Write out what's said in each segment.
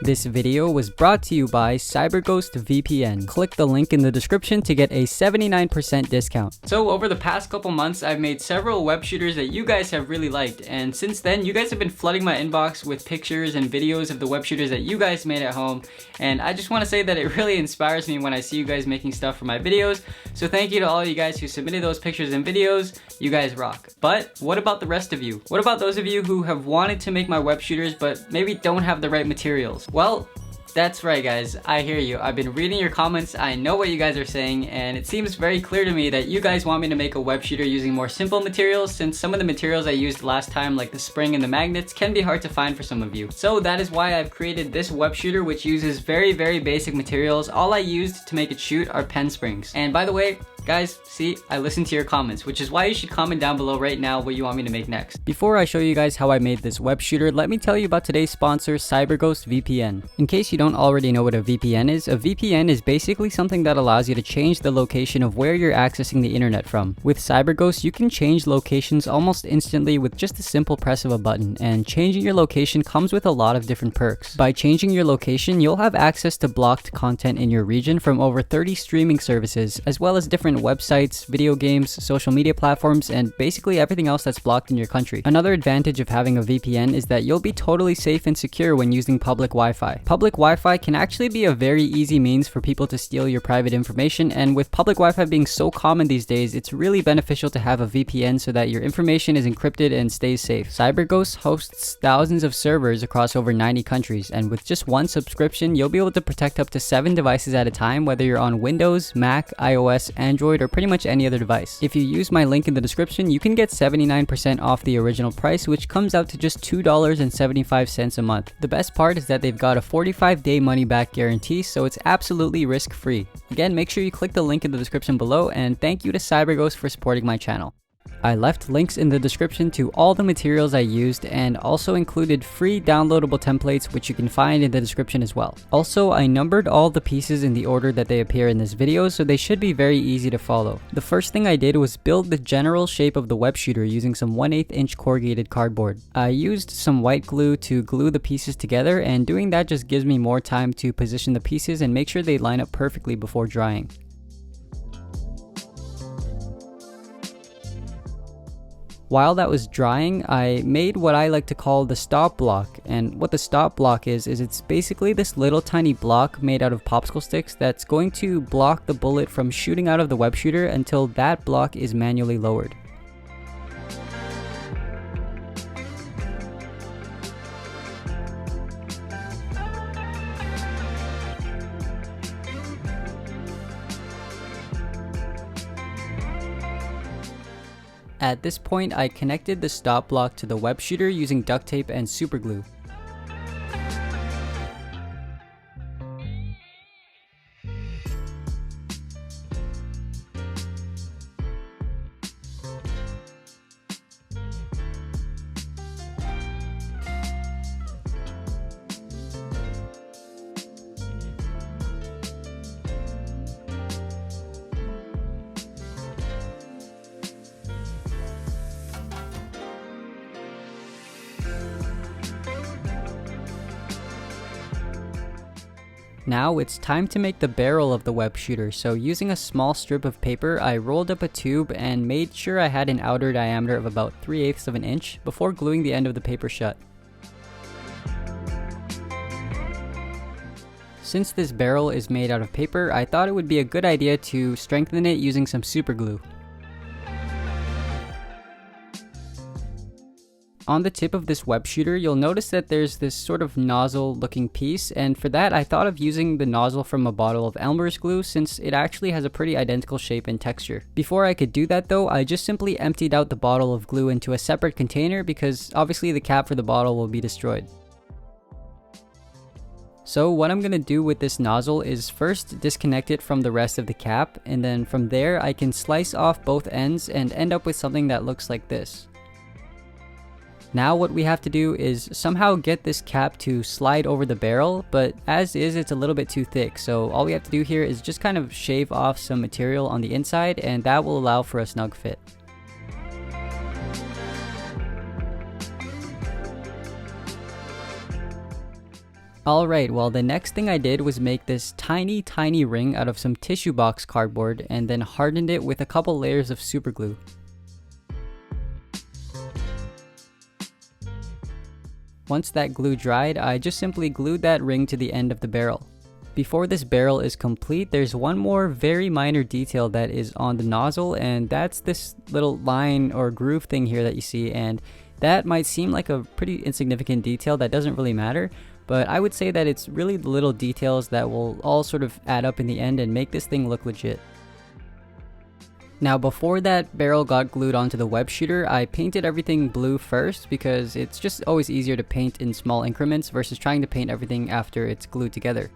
This video was brought to you by CyberGhost VPN. Click the link in the description to get a 79% discount. So over the past couple months, I've made several web shooters that you guys have really liked, and since then, you guys have been flooding my inbox with pictures and videos of the web shooters that you guys made at home, and I just want to say that it really inspires me when I see you guys making stuff for my videos, so thank you to all you guys who submitted those pictures and videos. You guys rock. But what about the rest of you? What about those of you who have wanted to make my web shooters but maybe don't have the right materials? Well, that's right guys, I hear you. I've been reading your comments, I know what you guys are saying, and it seems very clear to me that you guys want me to make a web shooter using more simple materials, since some of the materials I used last time, like the spring and the magnets, can be hard to find for some of you. So that is why I've created this web shooter, which uses very basic materials. All I used to make it shoot are pen springs. And by the way, guys, see, I listened to your comments, which is why you should comment down below right now what you want me to make next. Before I show you guys how I made this web shooter, let me tell you about today's sponsor, CyberGhost VPN. In case you don't already know what a VPN is basically something that allows you to change the location of where you're accessing the internet from. With CyberGhost, you can change locations almost instantly with just a simple press of a button, and changing your location comes with a lot of different perks. By changing your location, you'll have access to blocked content in your region from over 30 streaming services, as well as different websites, video games, social media platforms, and basically everything else that's blocked in your country. Another advantage of having a VPN is that you'll be totally safe and secure when using public Wi-Fi. Public Wi-Fi can actually be a very easy means for people to steal your private information, and with public Wi-Fi being so common these days, it's really beneficial to have a VPN so that your information is encrypted and stays safe. CyberGhost hosts thousands of servers across over 90 countries, and with just one subscription, you'll be able to protect up to 7 devices at a time, whether you're on Windows, Mac, iOS, Android, or pretty much any other device. If you use my link in the description, you can get 79% off the original price, which comes out to just $2.75 a month. The best part is that they've got a 45-day money-back guarantee, so it's absolutely risk-free. Again, make sure you click the link in the description below, and thank you to CyberGhost for supporting my channel. I left links in the description to all the materials I used, and also included free downloadable templates, which you can find in the description as well. Also, I numbered all the pieces in the order that they appear in this video, so they should be very easy to follow. The first thing I did was build the general shape of the web shooter using some 1/8 inch corrugated cardboard. I used some white glue to glue the pieces together, and doing that just gives me more time to position the pieces and make sure they line up perfectly before drying. While that was drying, I made what I like to call the stop block, and what the stop block is it's basically this little tiny block made out of popsicle sticks that's going to block the bullet from shooting out of the web shooter until that block is manually lowered. At this point, I connected the stop block to the web shooter using duct tape and super glue. Now it's time to make the barrel of the web shooter, so using a small strip of paper, I rolled up a tube and made sure I had an outer diameter of about 3/8 of an inch before gluing the end of the paper shut. Since this barrel is made out of paper, I thought it would be a good idea to strengthen it using some super glue. On the tip of this web shooter, you'll notice that there's this sort of nozzle looking piece, and for that I thought of using the nozzle from a bottle of Elmer's glue since it actually has a pretty identical shape and texture. Before I could do that though, I just simply emptied out the bottle of glue into a separate container because obviously the cap for the bottle will be destroyed. So what I'm going to do with this nozzle is first disconnect it from the rest of the cap, and then from there I can slice off both ends and end up with something that looks like this. Now what we have to do is somehow get this cap to slide over the barrel, but as is it's a little bit too thick, so all we have to do here is just kind of shave off some material on the inside, and that will allow for a snug fit. Alright, well the next thing I did was make this tiny ring out of some tissue box cardboard and then hardened it with a couple layers of super glue. Once that glue dried, I just simply glued that ring to the end of the barrel. Before this barrel is complete, there's one more very minor detail that is on the nozzle, and that's this little line or groove thing here that you see, and that might seem like a pretty insignificant detail that doesn't really matter, but I would say that it's really the little details that will all sort of add up in the end and make this thing look legit. Now before that barrel got glued onto the web shooter, I painted everything blue first because it's just always easier to paint in small increments versus trying to paint everything after it's glued together.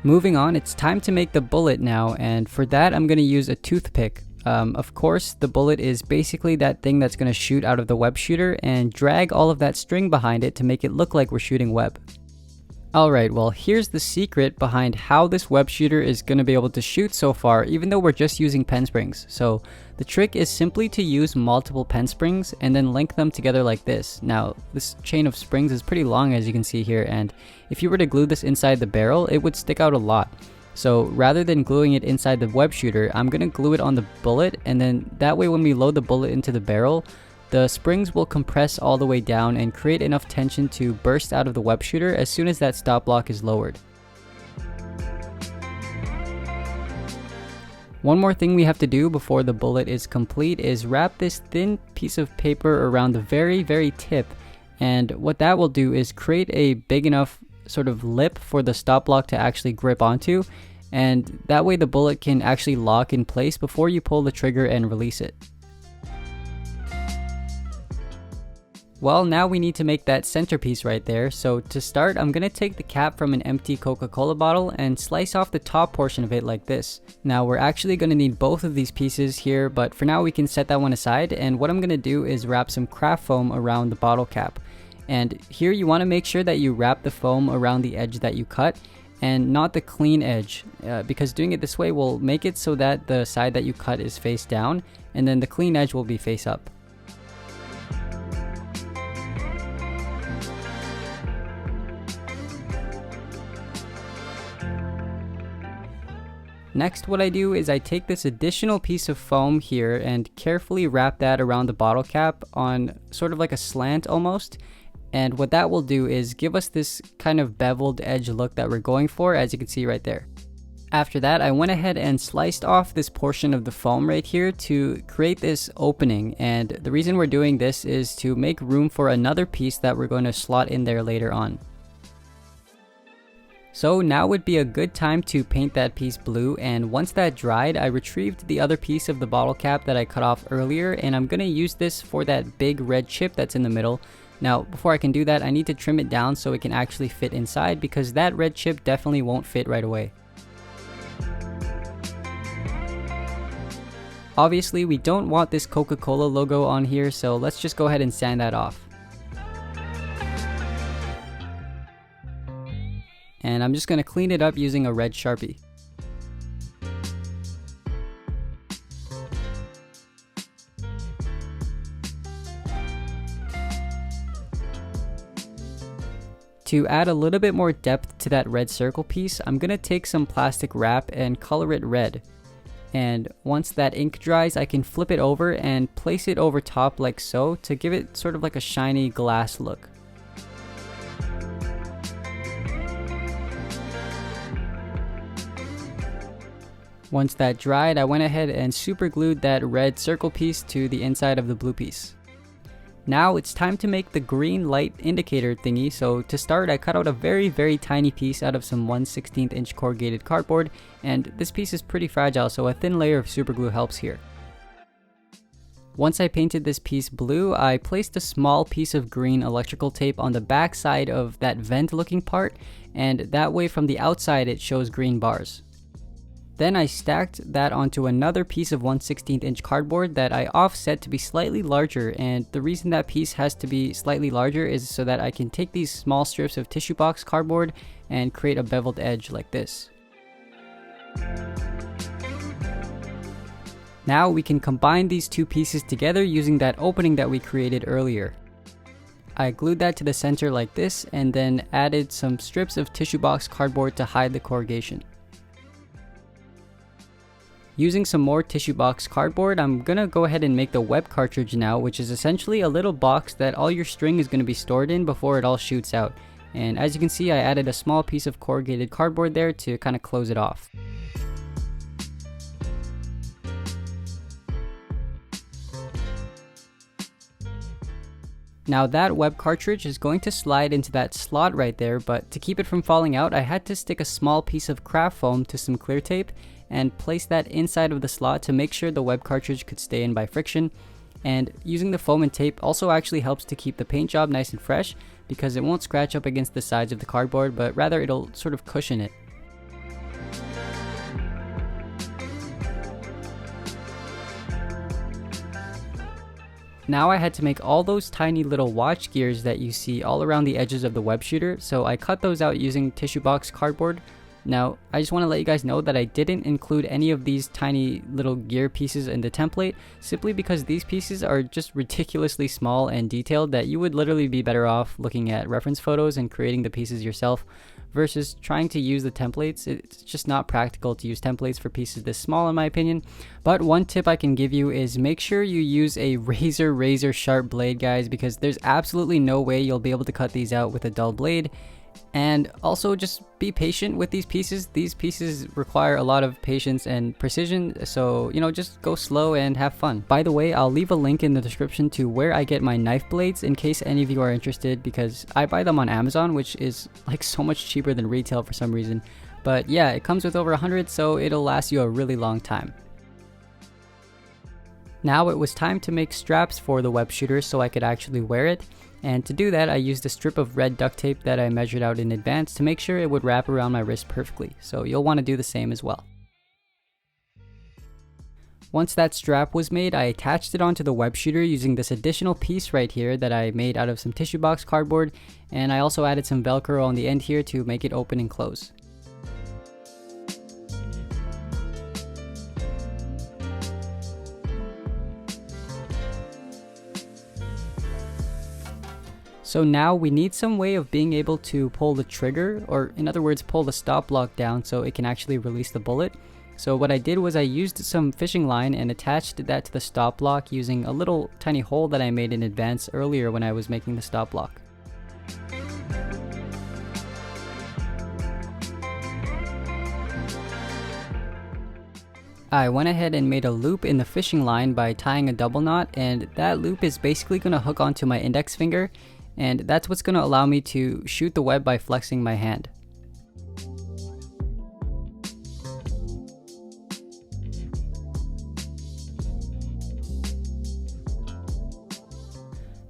Moving on, it's time to make the bullet now, and for that I'm going to use a toothpick. Of course, the bullet is basically that thing that's going to shoot out of the web shooter and drag all of that string behind it to make it look like we're shooting web. Alright, well here's the secret behind how this web shooter is going to be able to shoot so far even though we're just using pen springs. So the trick is simply to use multiple pen springs and then link them together like this. Now this chain of springs is pretty long as you can see here, and if you were to glue this inside the barrel it would stick out a lot. So rather than gluing it inside the web shooter, I'm going to glue it on the bullet, and then that way when we load the bullet into the barrel, the springs will compress all the way down and create enough tension to burst out of the web shooter as soon as that stop block is lowered. One more thing we have to do before the bullet is complete is wrap this thin piece of paper around the very tip, and what that will do is create a big enough sort of lip for the stop block to actually grip onto, and that way the bullet can actually lock in place before you pull the trigger and release it. Well, now we need to make that centerpiece right there, so to start I'm going to take the cap from an empty Coca-Cola bottle and slice off the top portion of it like this. Now we're actually going to need both of these pieces here, but for now we can set that one aside, and what I'm going to do is wrap some craft foam around the bottle cap. And here you want to make sure that you wrap the foam around the edge that you cut and not the clean edge, because doing it this way will make it so that the side that you cut is face down and then the clean edge will be face up. Next, what I do is I take this additional piece of foam here and carefully wrap that around the bottle cap on sort of like a slant almost. And what that will do is give us this kind of beveled edge look that we're going for, as you can see right there. After that, I went ahead and sliced off this portion of the foam right here to create this opening. And the reason we're doing this is to make room for another piece that we're going to slot in there later on. So now would be a good time to paint that piece blue, and once that dried, I retrieved the other piece of the bottle cap that I cut off earlier, and I'm going to use this for that big red chip that's in the middle. Now before I can do that, I need to trim it down so it can actually fit inside, because that red chip definitely won't fit right away. Obviously we don't want this Coca-Cola logo on here, so let's just go ahead and sand that off. And I'm just going to clean it up using a red Sharpie. To add a little bit more depth to that red circle piece, I'm going to take some plastic wrap and color it red. And once that ink dries, I can flip it over and place it over top like so to give it sort of like a shiny glass look. Once that dried, I went ahead and super glued that red circle piece to the inside of the blue piece. Now it's time to make the green light indicator thingy, so to start I cut out a very tiny piece out of some 1/16 inch corrugated cardboard, and this piece is pretty fragile, so a thin layer of super glue helps here. Once I painted this piece blue, I placed a small piece of green electrical tape on the back side of that vent looking part, and that way from the outside it shows green bars. Then I stacked that onto another piece of 1/16 inch cardboard that I offset to be slightly larger, and the reason that piece has to be slightly larger is so that I can take these small strips of tissue box cardboard and create a beveled edge like this. Now we can combine these two pieces together using that opening that we created earlier. I glued that to the center like this and then added some strips of tissue box cardboard to hide the corrugation. Using some more tissue box cardboard, I'm gonna go ahead and make the web cartridge now, which is essentially a little box that all your string is gonna be stored in before it all shoots out. And as you can see, I added a small piece of corrugated cardboard there to kind of close it off. Now that web cartridge is going to slide into that slot right there, but to keep it from falling out, I had to stick a small piece of craft foam to some clear tape and place that inside of the slot to make sure the web cartridge could stay in by friction. And using the foam and tape also actually helps to keep the paint job nice and fresh because it won't scratch up against the sides of the cardboard, but rather it'll sort of cushion it. Now I had to make all those tiny little watch gears that you see all around the edges of the web shooter, so I cut those out using tissue box cardboard. Now, I just want to let you guys know that I didn't include any of these tiny little gear pieces in the template, simply because these pieces are just ridiculously small and detailed that you would literally be better off looking at reference photos and creating the pieces yourself versus trying to use the templates. It's just not practical to use templates for pieces this small in my opinion. But one tip I can give you is make sure you use a razor sharp blade, guys, because there's absolutely no way you'll be able to cut these out with a dull blade. And also just be patient with these pieces. These pieces require a lot of patience and precision, so just go slow and have fun. By the way, I'll leave a link in the description to where I get my knife blades in case any of you are interested, because I buy them on Amazon, which is like so much cheaper than retail for some reason. But yeah, it comes with over 100, so it'll last you a really long time. Now it was time to make straps for the web shooter so I could actually wear it. And to do that, I used a strip of red duct tape that I measured out in advance to make sure it would wrap around my wrist perfectly, so you'll want to do the same as well. Once that strap was made, I attached it onto the web shooter using this additional piece right here that I made out of some tissue box cardboard, and I also added some Velcro on the end here to make it open and close. So now we need some way of being able to pull the trigger, or in other words, pull the stop block down so it can actually release the bullet. So what I did was I used some fishing line and attached that to the stop block using a little tiny hole that I made in advance earlier when I was making the stop block. I went ahead and made a loop in the fishing line by tying a double knot, and that loop is basically going to hook onto my index finger, and that's what's going to allow me to shoot the web by flexing my hand.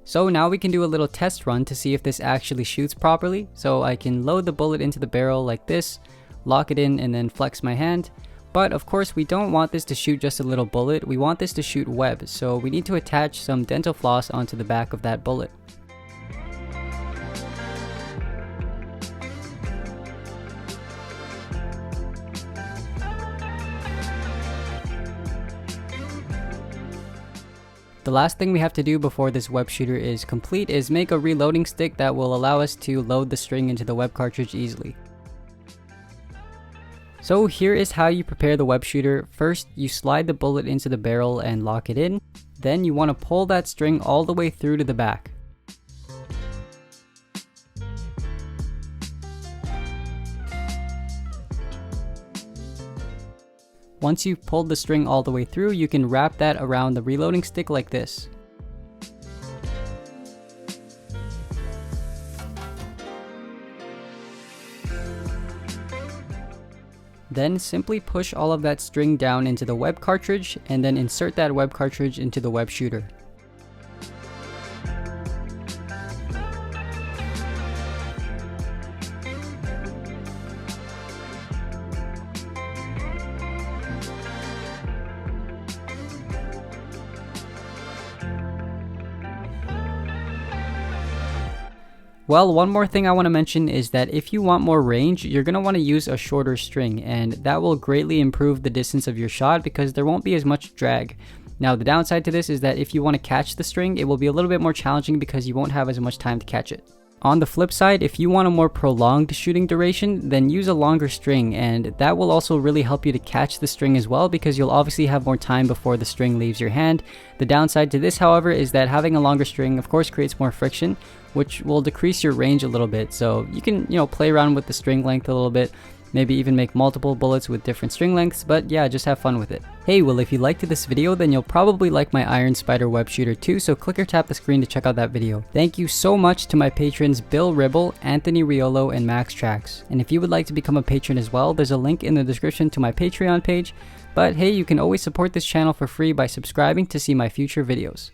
So now we can do a little test run to see if this actually shoots properly. So I can load the bullet into the barrel like this, lock it in, and then flex my hand. But of course we don't want this to shoot just a little bullet, we want this to shoot web, so we need to attach some dental floss onto the back of that bullet. The last thing we have to do before this web shooter is complete is make a reloading stick that will allow us to load the string into the web cartridge easily. So here is how you prepare the web shooter. First, you slide the bullet into the barrel and lock it in. Then you want to pull that string all the way through to the back. Once you've pulled the string all the way through, you can wrap that around the reloading stick like this. Then simply push all of that string down into the web cartridge and then insert that web cartridge into the web shooter. Well, one more thing I want to mention is that if you want more range, you're going to want to use a shorter string, and that will greatly improve the distance of your shot because there won't be as much drag. Now, the downside to this is that if you want to catch the string, it will be a little bit more challenging because you won't have as much time to catch it. On the flip side, if you want a more prolonged shooting duration, then use a longer string, and that will also really help you to catch the string as well because you'll obviously have more time before the string leaves your hand. The downside to this, however, is that having a longer string of course creates more friction, which will decrease your range a little bit. So you can, play around with the string length a little bit, maybe even make multiple bullets with different string lengths, but yeah, just have fun with it. Hey, well, if you liked this video, then you'll probably like my Iron Spider web shooter too, so click or tap the screen to check out that video. Thank you so much to my patrons Bill Ribble, Anthony Riolo, and Max Trax. And if you would like to become a patron as well, there's a link in the description to my Patreon page. But hey, you can always support this channel for free by subscribing to see my future videos.